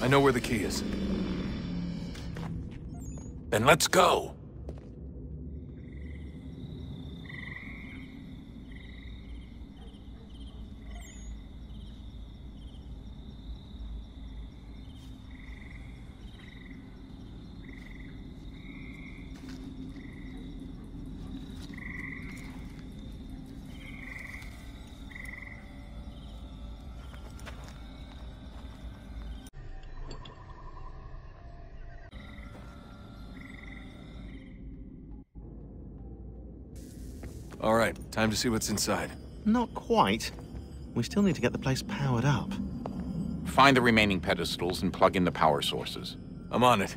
I know where the key is. Then let's go. All right, time to see what's inside. Not quite. We still need to get the place powered up. Find the remaining pedestals and plug in the power sources. I'm on it.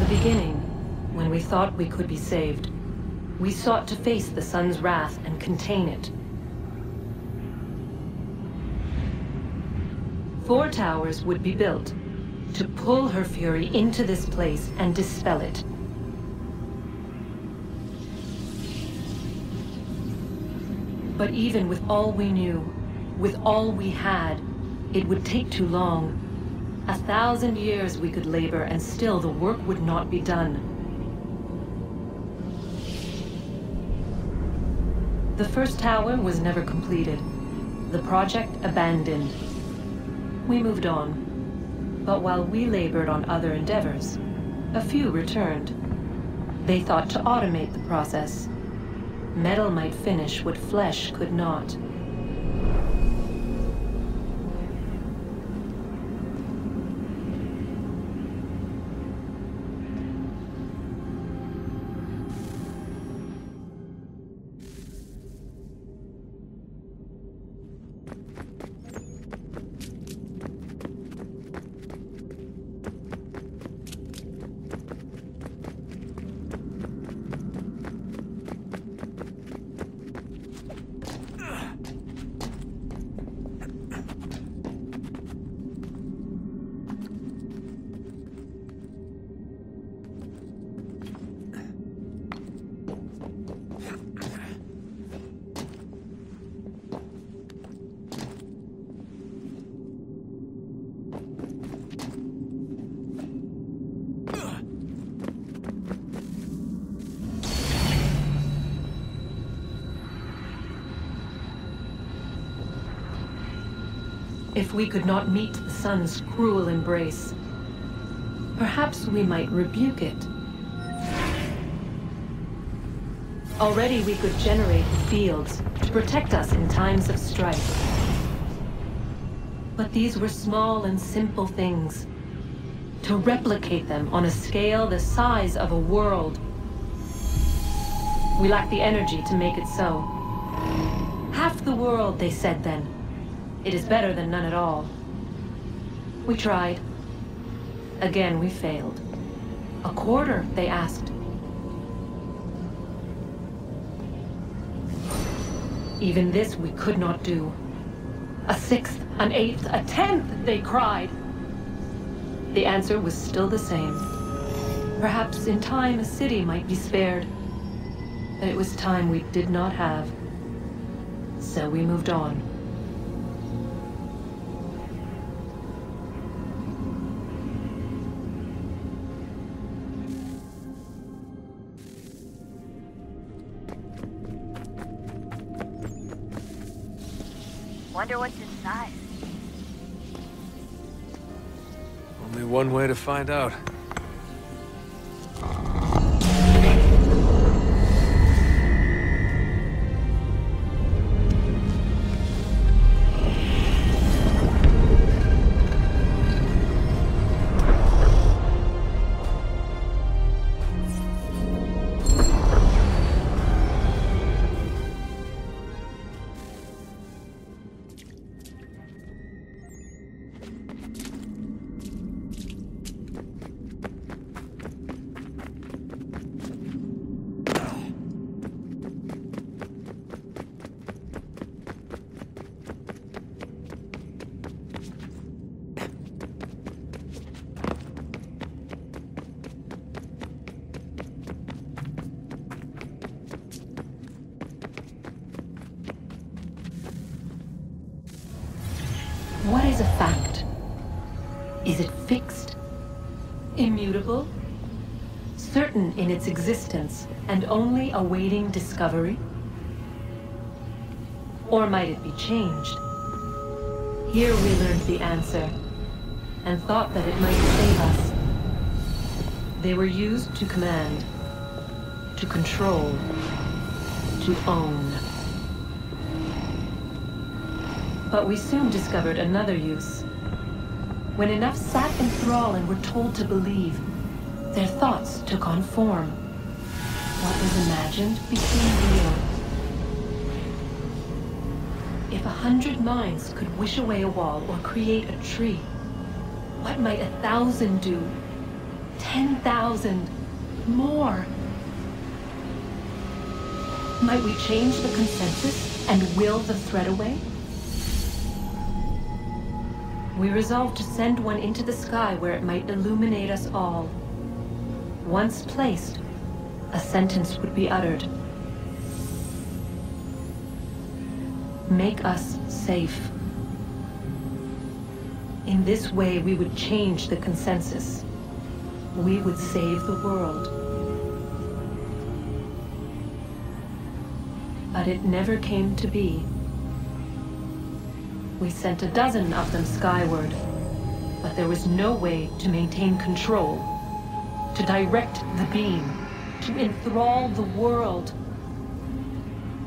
Beginning, when we thought we could be saved, we sought to face the sun's wrath and contain it. 4 towers would be built to pull her fury into this place and dispel it. But even with all we knew, with all we had, it would take too long. 1,000 years we could labor, and still the work would not be done. The first tower was never completed. The project abandoned. We moved on. But while we labored on other endeavors, a few returned. They thought to automate the process. Metal might finish what flesh could not. If we could not meet the sun's cruel embrace, perhaps we might rebuke it. Already we could generate the fields to protect us in times of strife. But these were small and simple things. To replicate them on a scale the size of a world, we lacked the energy to make it so. Half the world, they said then. It is better than none at all. We tried. Again, we failed. A quarter, they asked. Even this we could not do. A 1/6, an 1/8, a 1/10, they cried. The answer was still the same. Perhaps in time a city might be spared. But it was time we did not have. So we moved on. Wonder what's inside. Only one way to find out. is a fact? Is it fixed? Immutable? Certain in its existence and only awaiting discovery? Or might it be changed? Here we learned the answer, and thought that it might save us. They were used to command, to control, to own. But we soon discovered another use. When enough sat in thrall and were told to believe, their thoughts took on form. What was imagined became real. If 100 minds could wish away a wall or create a tree, what might 1,000 do? 10,000? More? Might we change the consensus and will the threat away? We resolved to send one into the sky where it might illuminate us all. Once placed, a sentence would be uttered. Make us safe. In this way, we would change the consensus. We would save the world. But it never came to be. We sent a dozen of them skyward, but there was no way to maintain control, to direct the beam, to enthrall the world,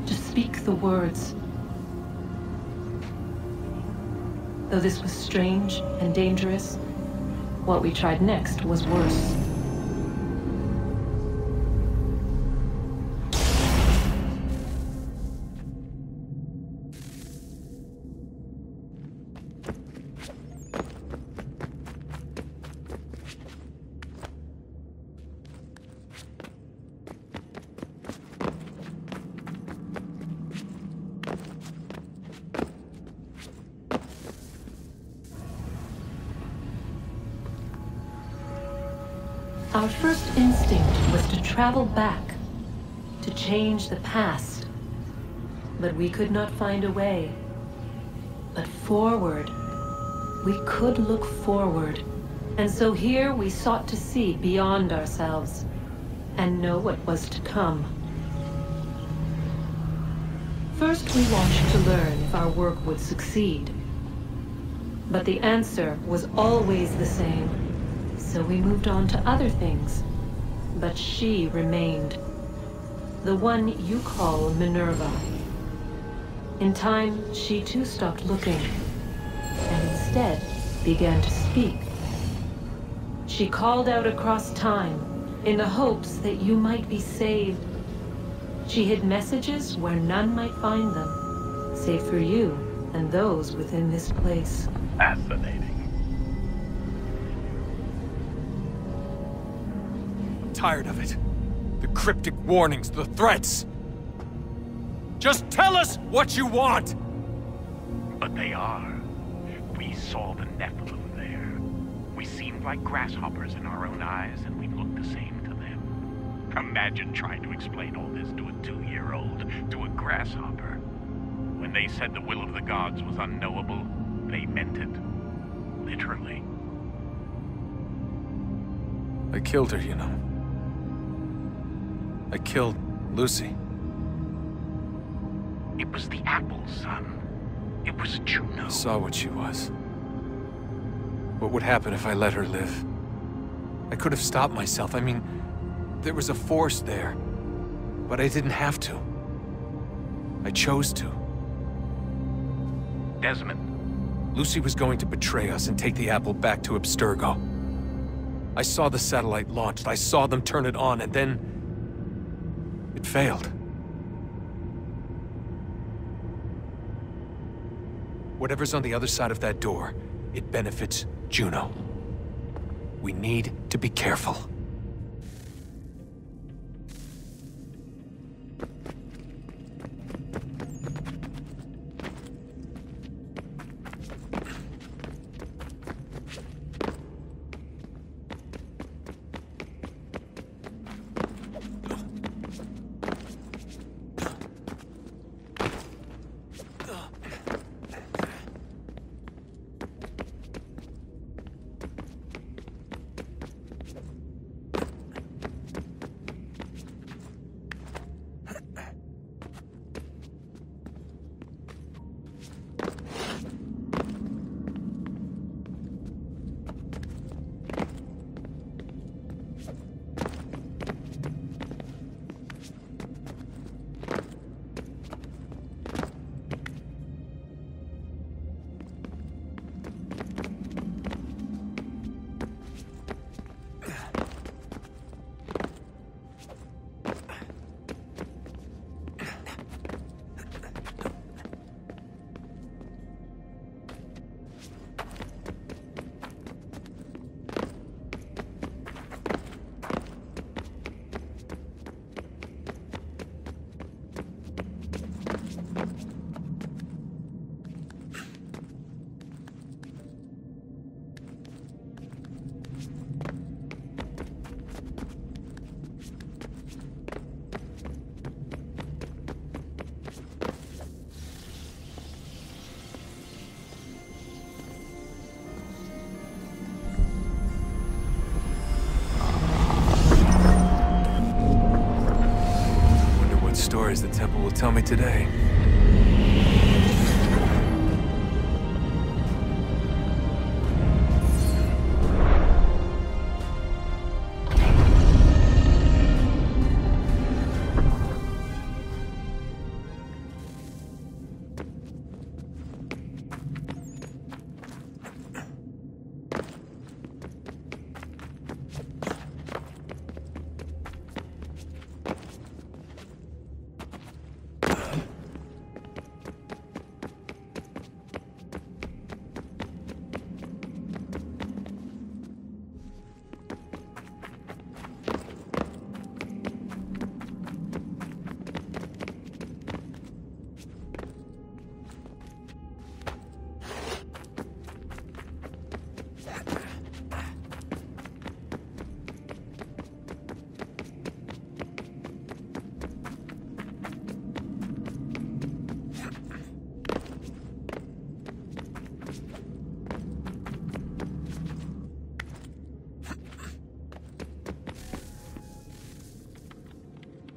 to speak the words. Though this was strange and dangerous, what we tried next was worse. Our first instinct was to travel back, to change the past. But we could not find a way. But forward. We could look forward. And so here we sought to see beyond ourselves, and know what was to come. First we watched to learn if our work would succeed. But the answer was always the same. So we moved on to other things. But she remained. The one you call Minerva. In time, she too stopped looking, and instead began to speak. She called out across time, in the hopes that you might be saved. She hid messages where none might find them, save for you and those within this place. Fascinating. Tired of it. The cryptic warnings, the threats. Just tell us what you want! But they are. We saw the Nephilim there. We seemed like grasshoppers in our own eyes, and we looked the same to them. Imagine trying to explain all this to a 2-year-old, to a grasshopper. When they said the will of the gods was unknowable, they meant it. Literally. I killed her, you know. I killed Lucy. It was the apple, son. It was Juno. I saw what she was. What would happen if I let her live? I could have stopped myself. I mean, there was a force there. But I didn't have to. I chose to. Desmond. Lucy was going to betray us and take the apple back to Abstergo. I saw the satellite launched. I saw them turn it on, and then it failed. Whatever's on the other side of that door, it benefits Juno. We need to be careful. tell me today.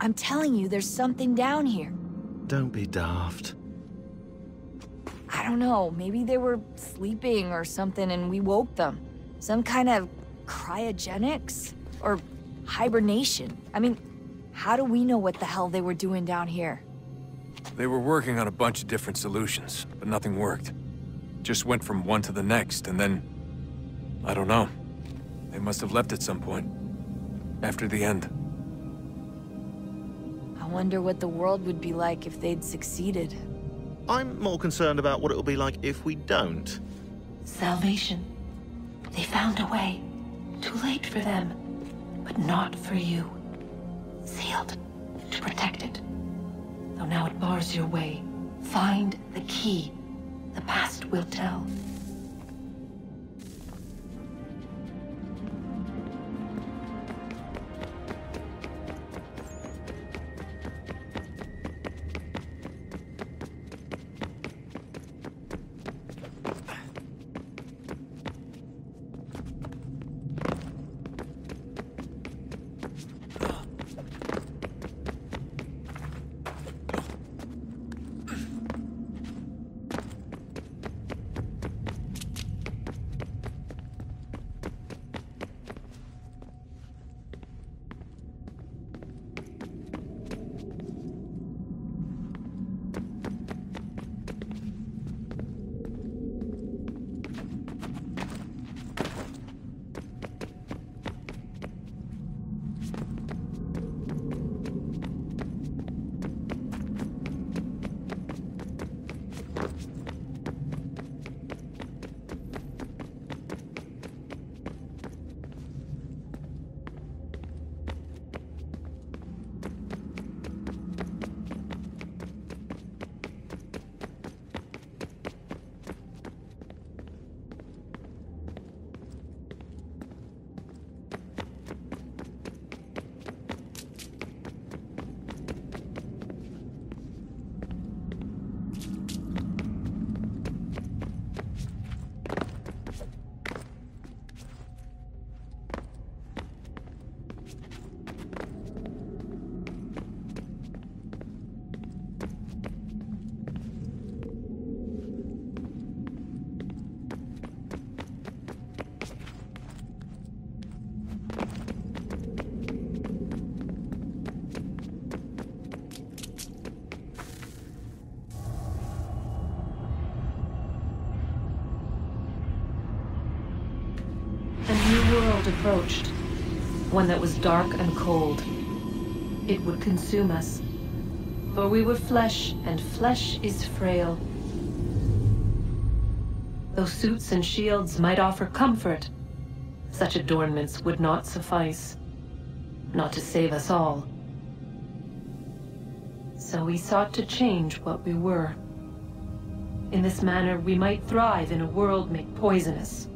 I'm telling you, there's something down here. Don't be daft. I don't know, maybe they were sleeping or something and we woke them. Some kind of cryogenics? Or hibernation. I mean, how do we know what the hell they were doing down here? They were working on a bunch of different solutions, but nothing worked. Just went from one to the next, and then... I don't know. They must have left at some point. After the end. I wonder what the world would be like if they'd succeeded. I'm more concerned about what it'll be like if we don't. Salvation. They found a way. Too late for them, but not for you. Sealed to protect it. Though now it bars your way. Find the key. The past will tell. Approached, one that was dark and cold. It would consume us, for we were flesh, and flesh is frail. Though suits and shields might offer comfort, such adornments would not suffice, not to save us all. So we sought to change what we were. In this manner, we might thrive in a world made poisonous.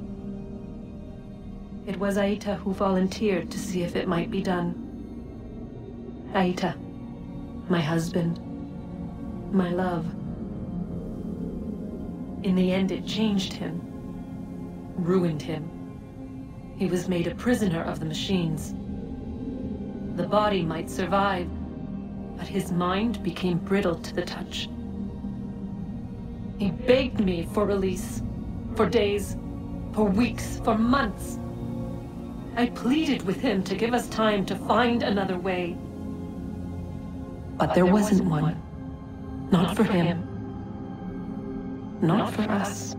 It was Aita who volunteered to see if it might be done. Aita, my husband, my love. In the end, it changed him, ruined him. He was made a prisoner of the machines. The body might survive, but his mind became brittle to the touch. He begged me for release, for days, for weeks, for months. I pleaded with him to give us time to find another way. But there wasn't one. Not for him. Not for us.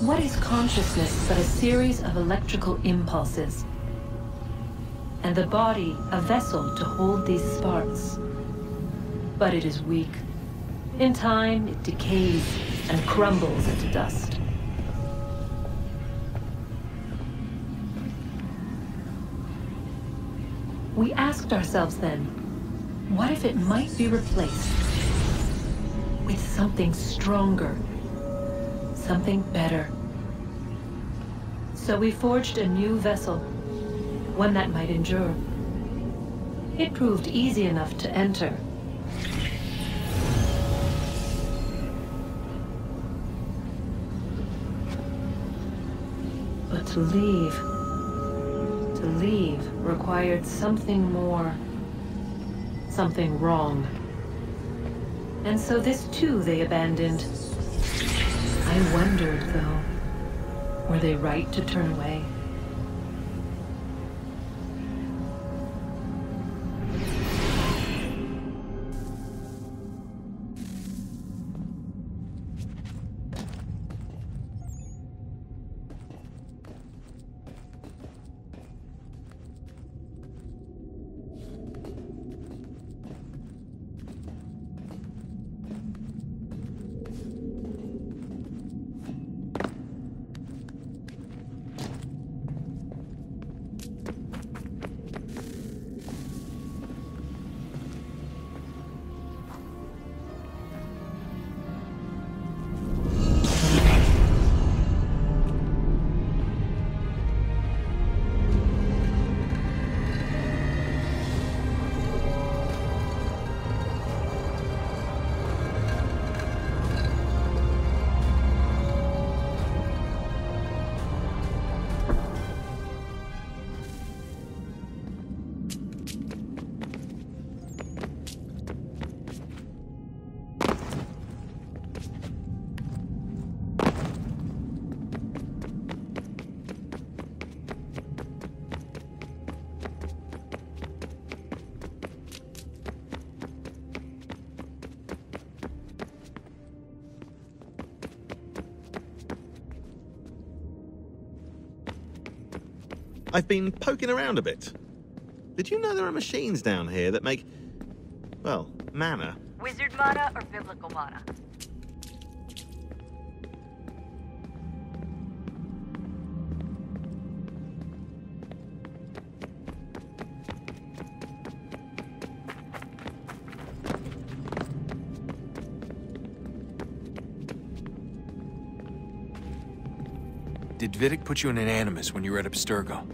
What is consciousness but a series of electrical impulses? And the body a vessel to hold these sparks. But it is weak. In time, it decays and crumbles into dust. We asked ourselves then, what if it might be replaced with something stronger? Something better. So we forged a new vessel, one that might endure. It proved easy enough to enter. But to leave required something more, something wrong. And so this too they abandoned. I wondered, though, were they right to turn away? I've been poking around a bit. Did you know there are machines down here that make, well, mana? Wizard mana or biblical mana? Did Vidic put you in an animus when you were at Abstergo?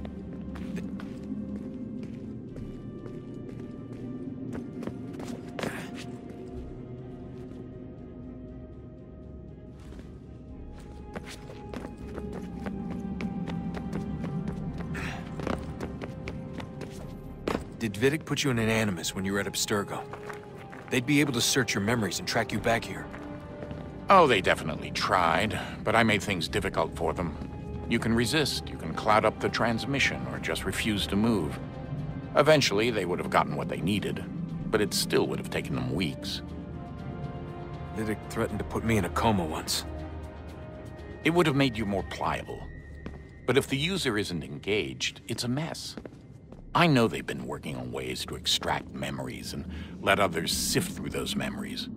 Did Vidic put you in an animus when you were at Abstergo? They'd be able to search your memories and track you back here. Oh, they definitely tried, but I made things difficult for them. You can resist, you can cloud up the transmission, or just refuse to move. Eventually, they would have gotten what they needed. but it still would have taken them weeks. Vidic threatened to put me in a coma once. It would have made you more pliable. But if the user isn't engaged, it's a mess. I know they've been working on ways to extract memories and let others sift through those memories.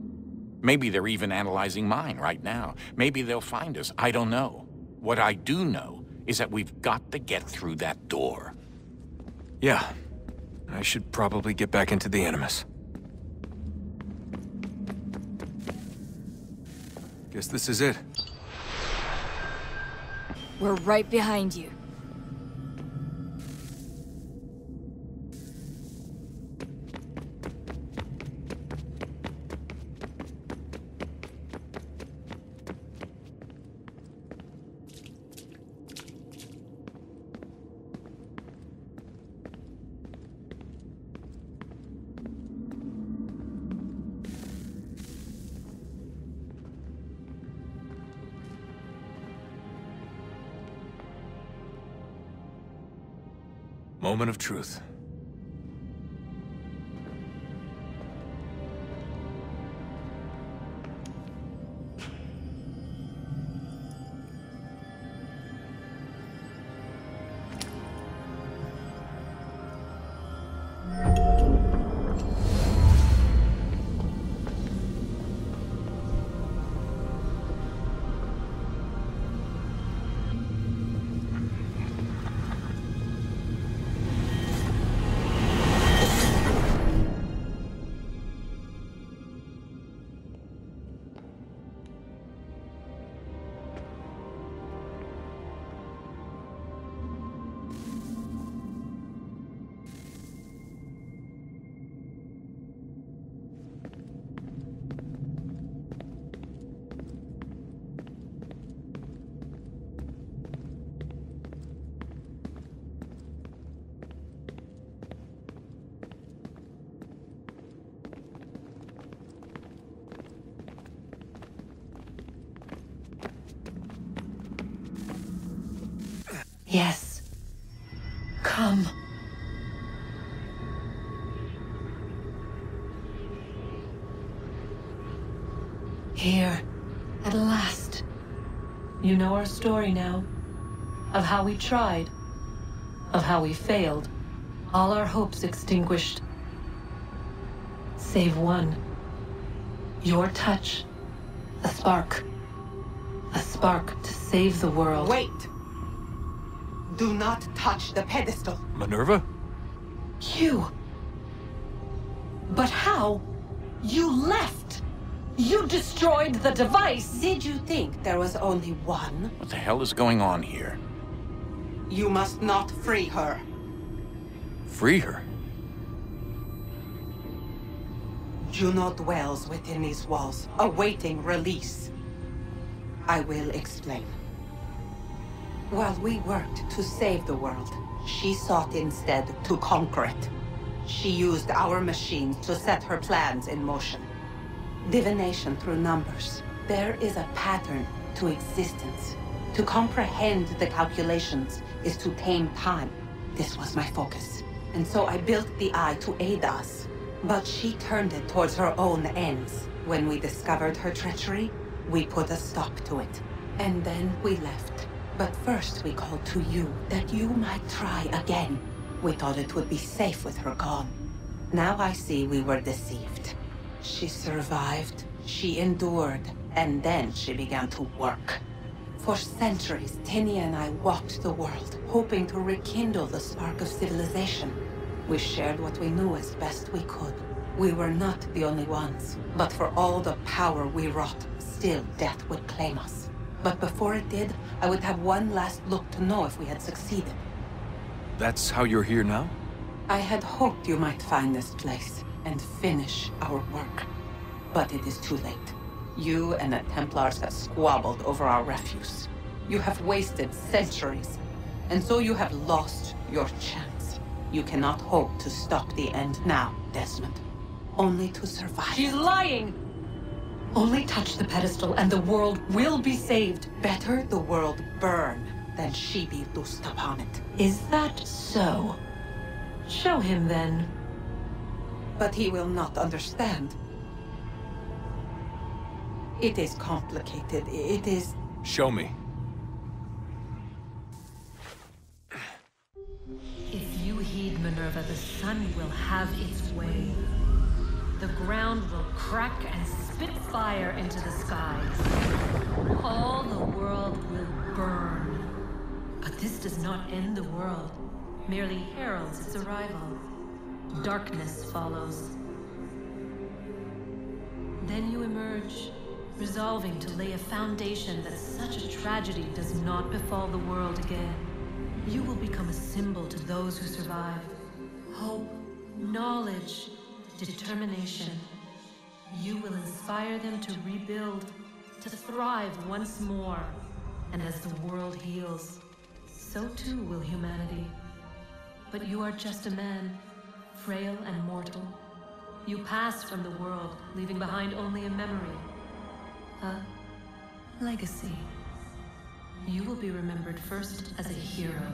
Maybe they're even analyzing mine right now. Maybe they'll find us. I don't know. What I do know is that we've got to get through that door. Yeah. I should probably get back into the Animus. Guess this is it. We're right behind you. Moment of truth. Yes. Come. Here, at last. You know our story now. Of how we tried. Of how we failed. All our hopes extinguished. Save one. Your touch. A spark. A spark to save the world. Wait! Do not touch the pedestal. Minerva? You. But how? You left. You destroyed the device. Did you think there was only one? What the hell is going on here? You must not free her. Free her? Juno dwells within these walls, awaiting release. I will explain. While we worked to save the world, she sought instead to conquer it. She used our machines to set her plans in motion. Divination through numbers. There is a pattern to existence. To comprehend the calculations is to tame time. This was my focus. And so I built the Eye to aid us. But she turned it towards her own ends. When we discovered her treachery, we put a stop to it. And then we left. But first we called to you, that you might try again. We thought it would be safe with her gone. Now I see we were deceived. She survived, she endured, and then she began to work. For centuries, Tinny and I walked the world, hoping to rekindle the spark of civilization. We shared what we knew as best we could. We were not the only ones, but for all the power we wrought, still death would claim us. But before it did, I would have one last look to know if we had succeeded. That's how you're here now? I had hoped you might find this place and finish our work. But it is too late. You and the Templars have squabbled over our refuse. You have wasted centuries, and so you have lost your chance. You cannot hope to stop the end now, Desmond. Only to survive. She's lying! Only touch the pedestal and the world will be saved. Better the world burn than she be loosed upon it. Is that so? Show him then. but he will not understand. It is complicated. It is... Show me. If you heed Minerva, the sun will have its way. The ground will crack and spit fire into the skies. All the world will burn. But this does not end the world, merely heralds its arrival. Darkness follows. Then you emerge, resolving to lay a foundation that such a tragedy does not befall the world again. You will become a symbol to those who survive. Hope, knowledge, determination. You will inspire them to rebuild, to thrive once more. And as the world heals, so too will humanity. But you are just a man, frail and mortal. You pass from the world, leaving behind only a memory. A legacy. You will be remembered first as a hero,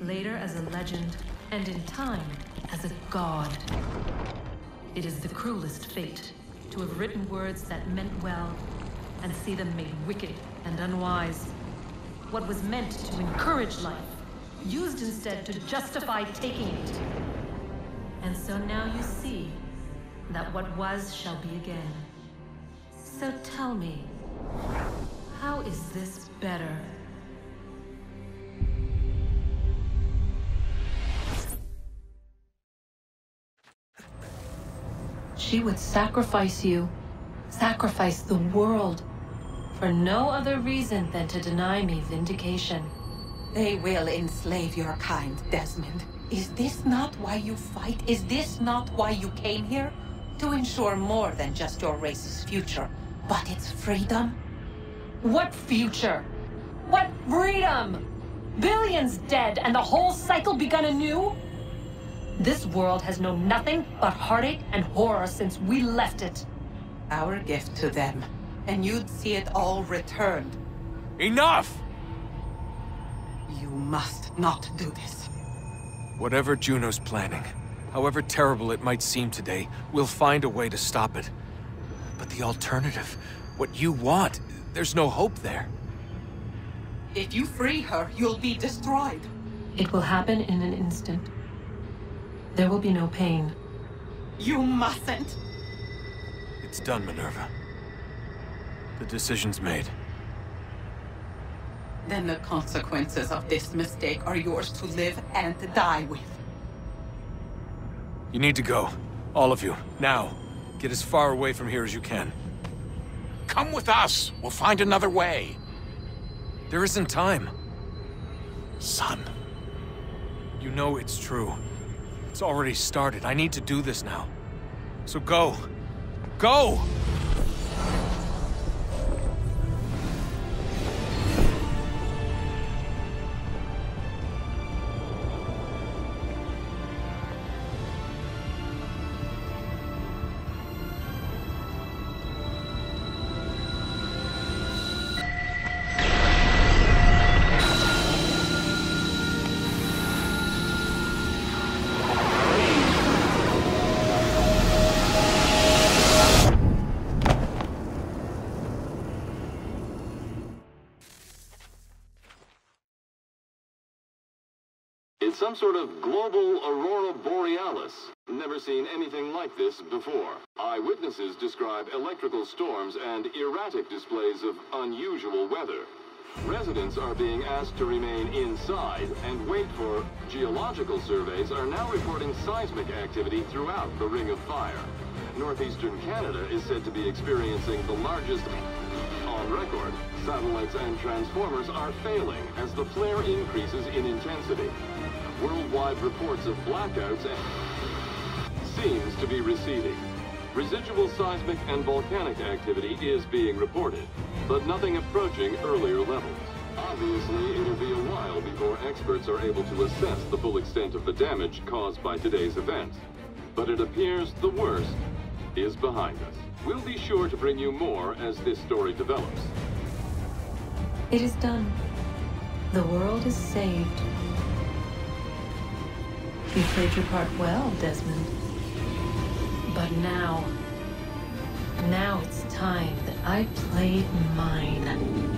later as a legend, and in time, as a god. It is the cruelest fate, to have written words that meant well, and see them made wicked and unwise. What was meant to encourage life, used instead to justify taking it. And so now you see that what was shall be again. So tell me, how is this better? She would sacrifice you, sacrifice the world, for no other reason than to deny me vindication. They will enslave your kind, Desmond. Is this not why you fight? Is this not why you came here? To ensure more than just your race's future, but its freedom? What future? What freedom? Billions dead and the whole cycle begun anew? This world has known nothing but heartache and horror since we left it. Our gift to them, and you'd see it all returned. Enough! You must not do this. Whatever Juno's planning, however terrible it might seem today, we'll find a way to stop it. But the alternative, what you want, there's no hope there. If you free her, you'll be destroyed. It will happen in an instant. There will be no pain. You mustn't. It's done, Minerva. The decision's made. Then the consequences of this mistake are yours to live and die with. You need to go. All of you. Now. Get as far away from here as you can. Come with us. We'll find another way. There isn't time. Son. You know it's true. It's already started. I need to do this now. So go. Go! It's some sort of global aurora borealis. Never seen anything like this before. Eyewitnesses describe electrical storms and erratic displays of unusual weather. Residents are being asked to remain inside and wait for geological surveys are now reporting seismic activity throughout the Ring of Fire. Northeastern Canada is said to be experiencing the largest on record. Satellites and transformers are failing as the flare increases in intensity. Worldwide reports of blackouts seems to be receding. Residual seismic and volcanic activity is being reported, but nothing approaching earlier levels. Obviously, it'll be a while before experts are able to assess the full extent of the damage caused by today's event. But it appears the worst is behind us. We'll be sure to bring you more as this story develops. It is done. The world is saved. You played your part well, Desmond. But now it's time that I played mine.